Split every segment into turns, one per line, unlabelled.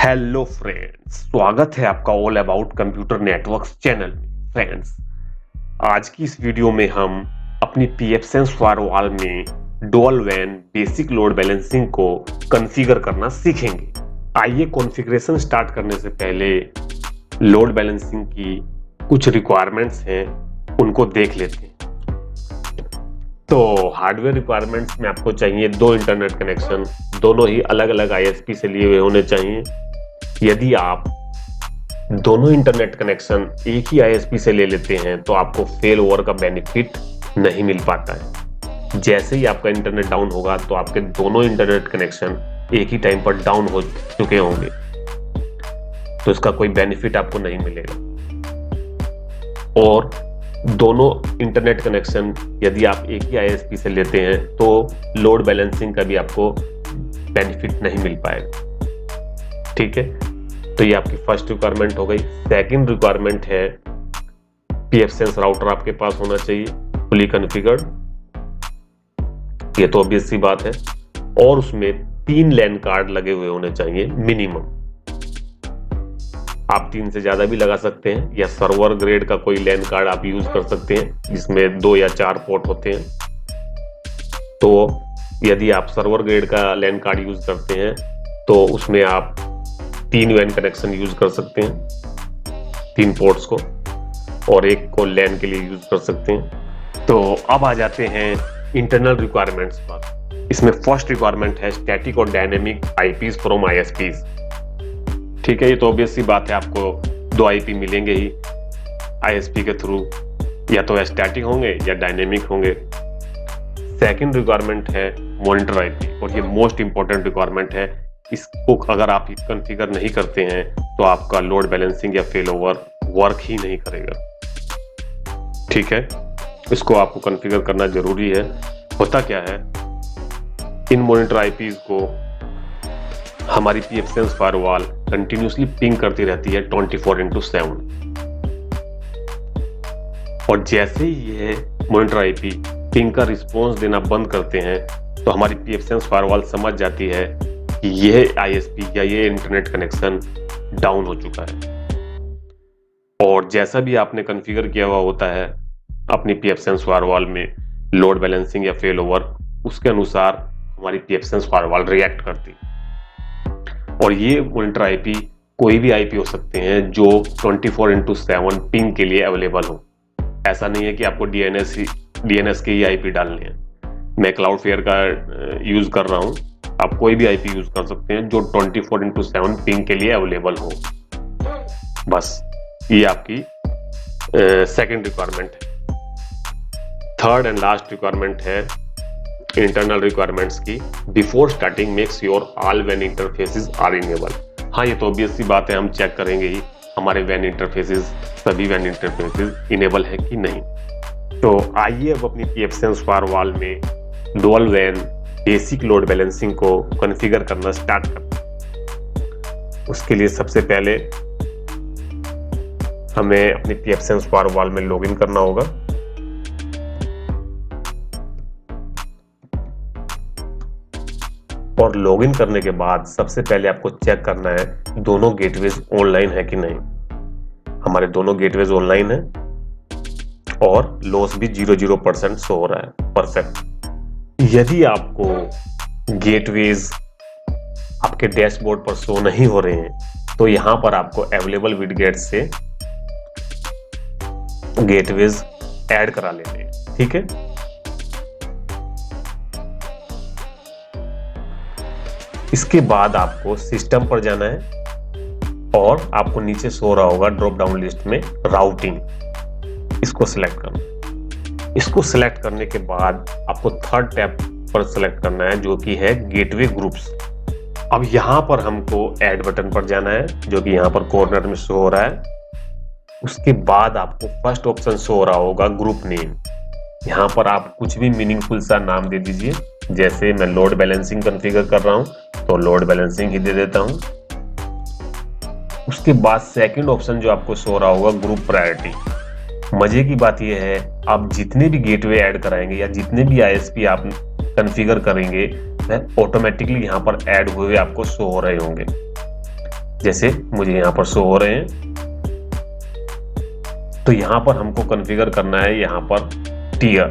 Hello friends, स्वागत है आपका all about computer networks channel में। फ्रेंड्स, आज की इस वीडियो में हम अपनी pfSense फायरवॉल में डुअल वैन बेसिक लोड बैलेंसिंग को कॉन्फ़िगर करना सीखेंगे। आइए कॉन्फ़िगरेशन स्टार्ट करने से पहले लोड बैलेंसिंग की कुछ रिक्वायरमेंट्स हैं, उनको देख लेते हैं। तो हार्डवेयर रिक्वायरमेंट्स में आपको चाहिए 2 इंटरनेट कनेक्शन, दोनों ही अलग अलग ISP से लिए हुए होने चाहिए। यदि आप दोनों इंटरनेट कनेक्शन एक ही ISP से ले लेते हैं तो आपको फेल ओवर का बेनिफिट नहीं मिल पाता है। जैसे ही आपका इंटरनेट डाउन होगा तो आपके दोनों इंटरनेट कनेक्शन एक ही टाइम पर डाउन हो चुके होंगे, तो इसका कोई बेनिफिट आपको नहीं मिलेगा। और दोनों इंटरनेट कनेक्शन यदि आप एक ही ISP से लेते हैं तो लोड बैलेंसिंग का भी आपको बेनिफिट नहीं मिल पाएगा। ठीक है, तो ये आपकी फर्स्ट रिक्वायरमेंट हो गई। सेकंड रिक्वायरमेंट है pfSense राउटर आपके पास होना चाहिए फुली कॉन्फ़िगर्ड, ये तो ऑब्वियस सी बात है। और उसमें 3 लैन कार्ड लगे हुए होने चाहिए मिनिमम। आप 3 से ज्यादा भी लगा सकते हैं, या सर्वर ग्रेड का कोई लैन कार्ड आप यूज कर सकते हैं जिसमें 2 या 4 पोर्ट होते हैं। तो यदि आप सर्वर ग्रेड का लैन कार्ड यूज करते हैं तो उसमें आप 3 वैन कनेक्शन यूज कर सकते हैं, 3 पोर्ट्स को, और एक को लैन के लिए यूज कर सकते हैं। तो अब आ जाते हैं इंटरनल रिक्वायरमेंट्स पर। इसमें फर्स्ट रिक्वायरमेंट है स्टैटिक और डायनेमिक IPs फ्रॉम ISPs। ठीक है, ये तो ऑब्वियस सी बात है, आपको 2 IP मिलेंगे ही ISP के थ्रू, या तो स्टैटिक होंगे या डायनेमिक होंगे। सेकंड रिक्वायरमेंट है मॉनिटर IP, और ये मोस्ट इंपॉर्टेंट रिक्वायरमेंट है। इसको अगर आप कॉन्फ़िगर नहीं करते हैं तो आपका लोड बैलेंसिंग या फेल ओवर वर्क ही नहीं करेगा। ठीक है, इसको आपको कॉन्फ़िगर करना जरूरी है। होता क्या है, इन मॉनिटर IPs को हमारी pfSense फायरवॉल कंटिन्यूसली पिंग करती रहती है 24/7, और जैसे ही ये मॉनिटर IP पिंग का रिस्पॉन्स देना बंद करते हैं तो हमारी pfSense फायरवॉल समझ जाती है कि यह ISP या ये इंटरनेट कनेक्शन डाउन हो चुका है। और जैसा भी आपने कॉन्फ़िगर किया हुआ होता है अपनी pfSense फायरवॉल में लोड बैलेंसिंग या फेल ओवर, उसके अनुसार हमारी pfSense फायरवॉल रिएक्ट करती। और ये मॉनिटर IP कोई भी IP हो सकते हैं जो 24/7 पिंग के लिए अवेलेबल हो। ऐसा नहीं है कि आपको DNS के ही IP डालने हैं। मैं क्लाउडफ्लेयर का यूज कर रहा हूं, आप कोई भी IP यूज कर सकते हैं जो 24/7 पिंग के लिए अवेलेबल हो। बस ये आपकी सेकंड रिक्वायरमेंट है। थर्ड एंड लास्ट रिक्वायरमेंट है इंटरनल रिक्वायरमेंट्स की। Before starting make sure all वैन इंटरफेसेस आर इनेबल। हाँ, ये तो ऑब्वियस सी बात है, हम चेक करेंगे ही हमारे वैन इंटरफेसेस, सभी वैन इंटरफेसेस इनेबल है कि नहीं। तो आइए अब अपनी pfSense फायरवॉल में डुअल वैन बेसिक लोड बैलेंसिंग को कॉन्फ़िगर करना स्टार्ट करते हैं। उसके लिए सबसे पहले हमें अपनी pfSense फायरवॉल में लॉगिन करना होगा। और लॉगिन करने के बाद सबसे पहले आपको चेक करना है दोनों गेटवेज ऑनलाइन है कि नहीं। हमारे दोनों गेटवेज ऑनलाइन है और लॉस भी 0% शो हो रहा है। परफेक्ट। यदि आपको गेटवेज आपके डैशबोर्ड पर शो नहीं हो रहे हैं तो यहां पर आपको अवेलेबल विडगेट से गेटवेज ऐड करा लेते हैं। ठीक है, इसके बाद आपको सिस्टम पर जाना है और आपको नीचे शो रहा होगा ड्रॉप डाउन लिस्ट में राउटिंग, इसको सिलेक्ट करना। इसको सिलेक्ट करने के बाद आपको थर्ड टैब पर सिलेक्ट करना है जो कि है गेटवे ग्रुप्स। अब यहां पर हमको ऐड बटन पर जाना है जो कि यहां पर कॉर्नर में शो हो रहा है। उसके बाद आपको फर्स्ट ऑप्शन शो हो रहा होगा ग्रुप नेम। यहां पर आप कुछ भी मीनिंगफुल सा नाम दे दीजिए, जैसे मैं लोड बैलेंसिंग कॉन्फ़िगर कर रहा हूं तो लोड बैलेंसिंग ही दे देता हूं। उसके बाद सेकंड ऑप्शन जो आपको शो रहा होगा ग्रुप प्रायोरिटी। मजे की बात यह है, आप जितने भी गेटवे ऐड कराएंगे या जितने भी ISP आप कॉन्फ़िगर करेंगे वह ऑटोमेटिकली यहाँ पर ऐड हुए आपको शो हो रहे होंगे। जैसे मुझे यहाँ पर शो हो रहे हैं। तो यहाँ पर हमको कॉन्फ़िगर करना है, यहाँ पर टीयर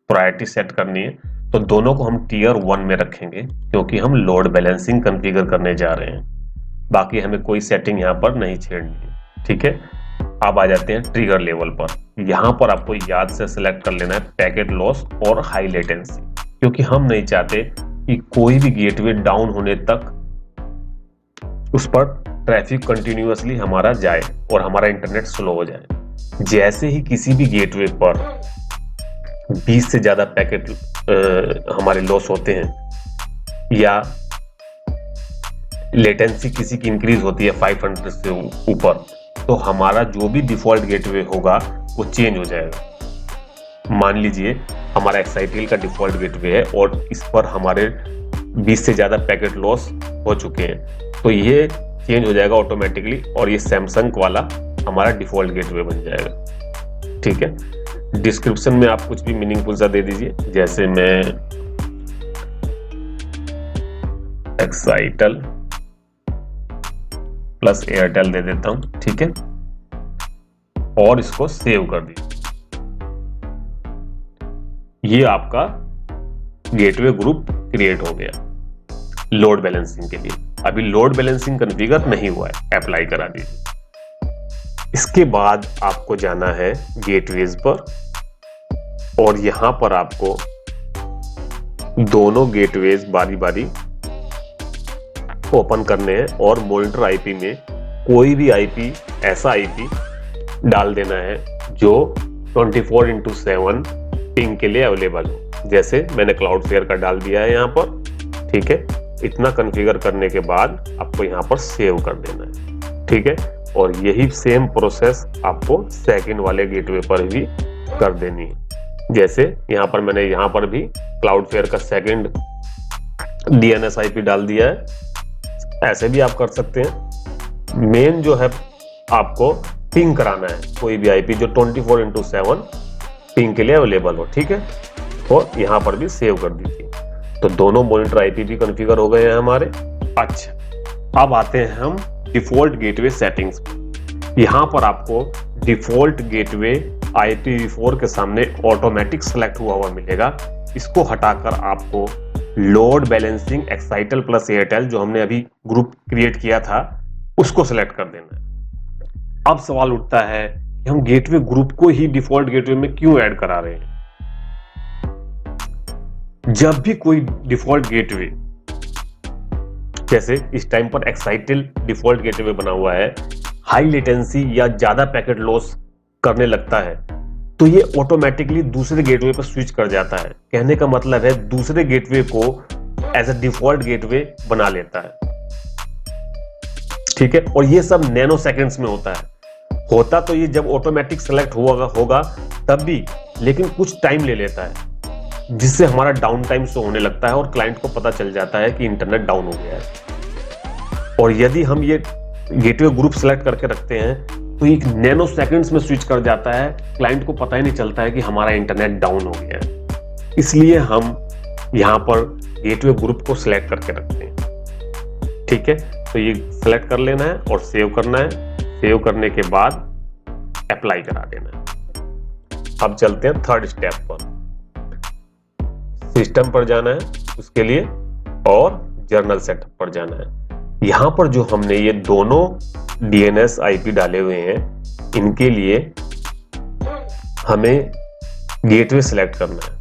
प्रायोरिटी सेट करनी है। तो दोनों को हम टीयर 1 में रखेंगे क्योंकि हम लोड बैलेंसिंग कॉन्फ़िगर करने जा रहे हैं। बाकी हमें कोई सेटिंग यहाँ पर नहीं छेड़नी है, ठीक है। अब आ जाते हैं ट्रिगर लेवल पर। यहाँ पर आपको याद से सिलेक्ट कर लेना है पैकेट लॉस और हाई लेटेंसी, क्योंकि हम नहीं चाहते कि कोई भी गेटवे डाउन होने तक उस पर ट्रैफिक कंटिन्यूअसली हमारा जाए और हमारा इंटरनेट स्लो हो जाए। जैसे ही किसी भी गेटवे पर 20 से ज्यादा पैकेट हमारे लॉस होते हैं या लेटेंसी किसी की इंक्रीज होती है 500 से ऊपर, तो हमारा जो भी डिफॉल्ट गेटवे होगा वो चेंज हो जाएगा। मान लीजिए हमारा एक्साइटेल का डिफॉल्ट गेटवे है और इस पर हमारे 20 से ज्यादा पैकेट लॉस हो चुके हैं, तो ये चेंज हो जाएगा ऑटोमेटिकली और ये सैमसंग वाला हमारा डिफॉल्ट गेटवे बन जाएगा, ठीक है। डिस्क्रिप्शन में आप कुछ भी मीनिंगफुल सा दे दीजिए, जैसे मैं एक्साइटल प्लस एयरटेल दे देता हूं, ठीक है, और इसको सेव कर दीजिए। ये आपका गेटवे ग्रुप क्रिएट हो गया लोड बैलेंसिंग के लिए। अभी लोड बैलेंसिंग कॉन्फ़िगर नहीं हुआ है, अप्लाई करा दीजिए। इसके बाद आपको जाना है गेटवेज पर और यहां पर आपको दोनों गेटवेज बारी बारी ओपन करने हैं और मॉनिटर आईपी में कोई भी आईपी, ऐसा आईपी डाल देना है जो 24/7 पिंग के लिए अवेलेबल हो। जैसे मैंने क्लाउडफ्लेयर का डाल दिया है यहाँ पर, ठीक है। इतना कॉन्फ़िगर करने के बाद आपको यहाँ पर सेव कर देना है, ठीक है। और यही सेम प्रोसेस आपको सेकंड वाले गेटवे पर भी कर देनी है। जैसे यहाँ पर मैंने यहाँ पर भी क्लाउडफ्लेयर का सेकंड डीएनएस आईपी डाल दिया है, ऐसे भी आप कर सकते हैं। मेन जो है आपको पिंग कराना है कोई भी आईपी जो 24/7 पिंग के लिए अवेलेबल हो, ठीक है। और यहाँ पर भी सेव कर दीजिए। तो दोनों मॉनिटर आईपी भी कॉन्फ़िगर हो गए हैं हमारे। अच्छा, अब आते हैं हम डिफॉल्ट गेटवे सेटिंग्स। यहाँ पर आपको डिफॉल्ट गेटवे IPv4 के सामने ऑटोमेटिक सेलेक्ट हुआ मिलेगा। इसको हटाकर आपको load balancing Excitel plus Airtel जो हमने अभी ग्रुप क्रिएट किया था उसको सिलेक्ट कर देना है। अब सवाल उठता है कि हम गेटवे ग्रुप को ही डिफॉल्ट गेटवे में क्यों ऐड करा रहे हैं। जब भी कोई डिफॉल्ट गेटवे, जैसे इस टाइम पर एक्साइटल डिफॉल्ट गेटवे बना हुआ है, हाई लेटेंसी या ज्यादा पैकेट लॉस करने लगता है तो ये ऑटोमेटिकली दूसरे गेटवे पर स्विच कर जाता है। कहने का मतलब है दूसरे गेटवे को एज अ डिफॉल्ट गेटवे बना लेता है, ठीक है। और ये सब नैनो सेकंड्स में होता तो ये जब ऑटोमेटिक सेलेक्ट होगा तब भी, लेकिन कुछ टाइम ले लेता है जिससे हमारा डाउन टाइम शो होने लगता है और क्लाइंट को पता चल जाता है कि इंटरनेट डाउन हो गया है। और यदि हम ये गेटवे ग्रुप सेलेक्ट करके रखते हैं तो एक नैनो सेकंड्स में स्विच कर जाता है, क्लाइंट को पता ही नहीं चलता है कि हमारा इंटरनेट डाउन हो गया है। इसलिए हम यहाँ पर गेटवे ग्रुप को सिलेक्ट करके रखते हैं, ठीक है। तो ये सिलेक्ट कर लेना है और सेव करना है। सेव करने के बाद अप्लाई करा देना है। अब चलते हैं थर्ड स्टेप पर। सिस्टम पर जाना है उसके लिए और जर्नल सेटअप पर जाना है। यहां पर जो हमने ये दोनों डीएनएस आईपी डाले हुए हैं इनके लिए हमें गेटवे सिलेक्ट करना है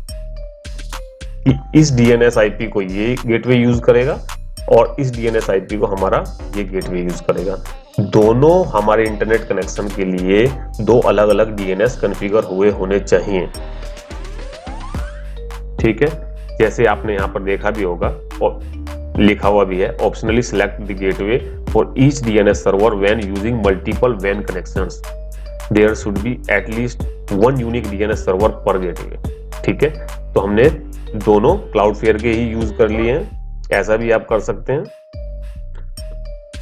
कि इस डीएनएस आईपी को ये गेटवे यूज करेगा और इस डीएनएस आईपी को हमारा ये गेटवे यूज करेगा। दोनों हमारे इंटरनेट कनेक्शन के लिए दो अलग अलग डीएनएस कॉन्फ़िगर हुए होने चाहिए, ठीक है। जैसे आपने यहाँ पर देखा भी होगा और लिखा हुआ भी है, optionally select the gateway for each DNS server when using multiple WAN connections, there should be at least 1 unique DNS server per gateway, ठीक है। तो हमने दोनों क्लाउडफ्लेयर के ही यूज कर लिए हैं, ऐसा भी आप कर सकते हैं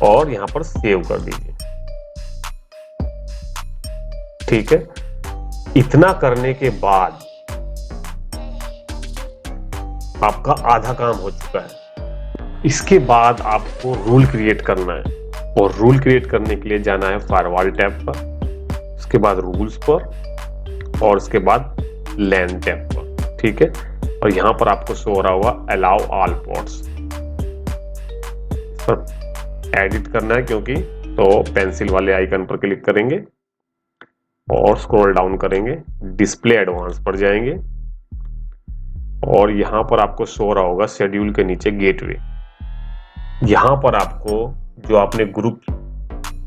और यहाँ पर सेव कर दीजिए, ठीक है। इतना करने के बाद आपका आधा काम हो चुका है। इसके बाद आपको रूल क्रिएट करना है और रूल क्रिएट करने के लिए जाना है फायरवॉल टैब पर, उसके बाद रूल्स पर और उसके बाद लैन टैब पर, ठीक है। और यहाँ पर आपको शो हो रहा होगा अलाउ ऑल पोर्ट्स, इस पर एडिट करना है क्योंकि, तो पेंसिल वाले आइकन पर क्लिक करेंगे और स्क्रॉल डाउन करेंगे, डिस्प्ले एडवांस पर जाएंगे और यहाँ पर आपको शो हो रहा होगा शेड्यूल के नीचे गेटवे। यहाँ पर आपको जो आपने ग्रुप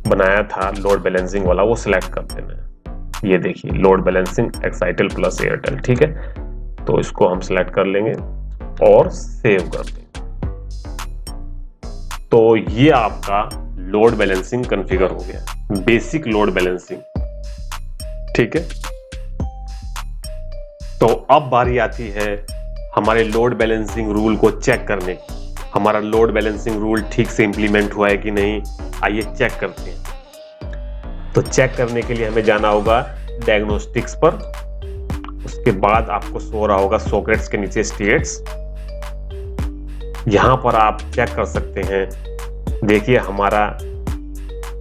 बनाया था लोड बैलेंसिंग वाला वो सिलेक्ट कर देना है। ये देखिए load balancing Excitel plus Airtel, ठीक है। तो इसको हम सिलेक्ट कर लेंगे और सेव कर देंगे। तो ये आपका लोड बैलेंसिंग कॉन्फ़िगर हो गया, बेसिक लोड बैलेंसिंग, ठीक है। तो अब बारी आती है हमारे लोड बैलेंसिंग रूल को चेक करने की। हमारा लोड बैलेंसिंग रूल ठीक से इंप्लीमेंट हुआ है कि नहीं, आइए चेक करते हैं। तो चेक करने के लिए हमें जाना होगा डायग्नोस्टिक्स पर, उसके बाद आपको शो रहा होगा सॉकेट्स के नीचे स्टेट्स। यहां पर आप चेक कर सकते हैं, देखिए हमारा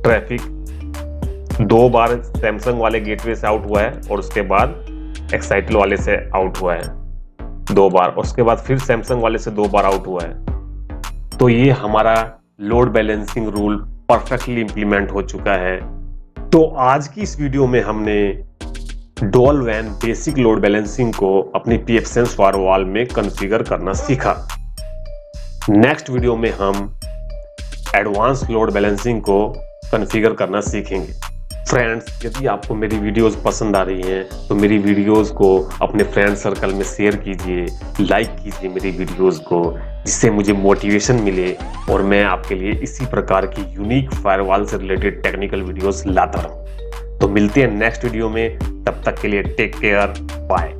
ट्रैफिक 2 बार सैमसंग वाले गेटवे से आउट हुआ है और उसके बाद एक्साइटल वाले से आउट हुआ है 2 बार, उसके बाद फिर सैमसंग वाले से 2 बार आउट हुआ है। तो ये हमारा load balancing rule perfectly implement हो चुका है। तो आज की इस वीडियो में हमने डुअल वैन बेसिक लोड बैलेंसिंग को अपनी pfSense फायरवॉल में कॉन्फ़िगर करना सीखा। नेक्स्ट वीडियो में हम एडवांस लोड बैलेंसिंग को कॉन्फ़िगर करना सीखेंगे। फ्रेंड्स, यदि आपको मेरी वीडियोस पसंद आ रही हैं तो मेरी वीडियोस को अपने फ्रेंड सर्कल में शेयर कीजिए, लाइक कीजिए मेरी वीडियोस को, जिससे मुझे मोटिवेशन मिले और मैं आपके लिए इसी प्रकार की यूनिक फायरवॉल से रिलेटेड टेक्निकल वीडियोस लाता रहूं। तो मिलते हैं नेक्स्ट वीडियो में, तब तक के लिए टेक केयर, बाय।